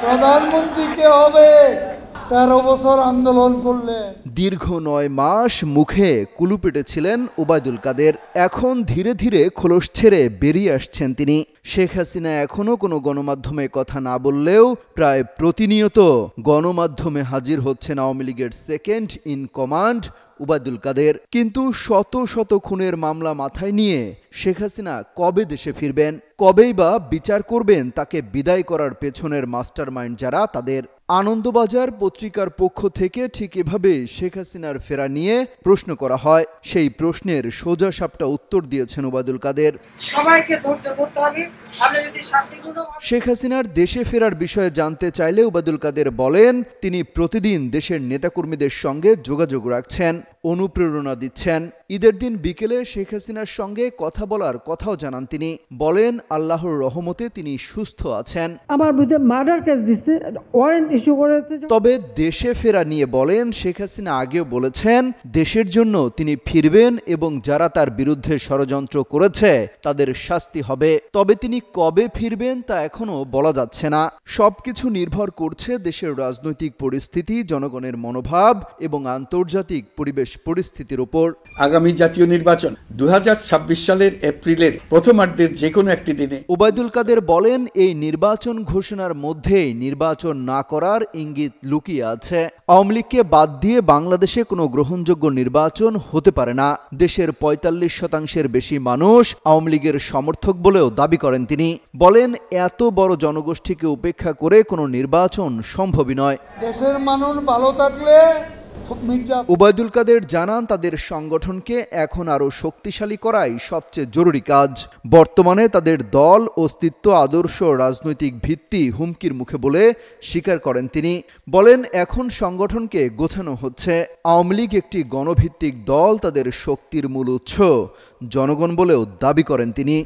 প্রধানমন্ত্রী কে হবে 13 বছর আন্দোলন করলেন। দীর্ঘ 9 মাস মুখে কুলুপেটে ছিলেন ওবায়দুল কাদের। এখন ধীরে ধীরে খোলস ছেড়ে বেরিয়ে আসছেন তিনি। শেখ হাসিনা এখনো কোনো গণমাধ্যমে কথা না বললেও প্রায় প্রতিনিয়ত গণমাধ্যমে হাজির হচ্ছেন আওয়ামী লীগের second in command Obaidul Quader. কিন্তু শত শত খুনের মামলা মাথায় নিয়ে শেখ হাসিনা কবে দেশে ফিরবেন, কবেই বা বিচার করবেন তাকে বিদায় করার পেছনের মাস্টারমাইন্ড যারা তাদের? আনন্দবাজার পত্রিকার পক্ষ থেকে ঠিক এভাবে শেখ হাসিনার ফেরা নিয়ে প্রশ্ন করা হয়। সেই প্রশ্নের সোজাসাপটা উত্তর দিয়েছেন ওবায়দুল কাদের। সবাইকে ধৈর্য ধরতে হবে। আমরা যদি শেখ হাসিনার দেশে ফেরার বিষয়ে জানতে চাইলে ওবায়দুল কাদের বলেন, তিনি প্রতিদিন দেশের নেতাকর্মীদের সঙ্গে যোগাযোগ রাখছেন, অনুপ্রেরণা দিচ্ছেন। ঈদের দিন বিকেলে শেখ হাসিনার সঙ্গে কথা বলার কথাও জানান তিনি। বলেন, আল্লাহর রহমতে তিনি সুস্থ আছেন। আমার বিরুদ্ধে মার্ডার কেস দিচ্ছে, ওয়ারেন্ট ইস্যু করেছে। তবে দেশে ফেরা নিয়ে বলেন, শেখ হাসিনা আগেও বলেছেন দেশের জন্য তিনি ফিরবেন এবং যারা তার বিরুদ্ধে ষড়যন্ত্র করেছে তাদের শাস্তি হবে। তবে তিনি কবে ফিরবেন তা এখনো বলা যাচ্ছে না। সবকিছু নির্ভর করছে দেশের রাজনৈতিক পরিস্থিতি, জনগণের মনোভাব এবং আন্তর্জাতিক পরিবেশ পরিস্থিতির উপর। আগামী জাতীয় নির্বাচন 2026 সালের এপ্রিলের প্রথমার্ধের যে কোনো একটি দিনে। ওবায়দুল কাদের বলেন, এই নির্বাচন ঘোষণার মধ্যেই নির্বাচন না করার ইঙ্গিত লুকিয়ে আছে। আওয়ামী লীগকে বাদ দিয়ে বাংলাদেশে কোনো গ্রহণযোগ্য নির্বাচন হতে পারে না। দেশের 45% বেশি মানুষ আওয়ামী লীগের সমর্থক বলেও দাবি করেন তিনি। বলেন, এত বড় জনগোষ্ঠীকে উপেক্ষা করে কোনো নির্বাচন সম্ভবই নয়। দেশের মানুষ ভালো থাকলে ওবায়দুল কাদের জানান, তাদের সংগঠনকে এখন আরও শক্তিশালী করাই সবচেয়ে জরুরি কাজ। বর্তমানে তাদের দল, অস্তিত্ব, আদর্শ, রাজনৈতিক ভিত্তি হুমকির মুখে বলে স্বীকার করেন তিনি। বলেন, এখন সংগঠনকে গোছানো হচ্ছে। আওয়ামী লীগ একটি গণভিত্তিক দল, তাদের শক্তির মূল উৎস জনগণ বলেও দাবি করেন তিনি।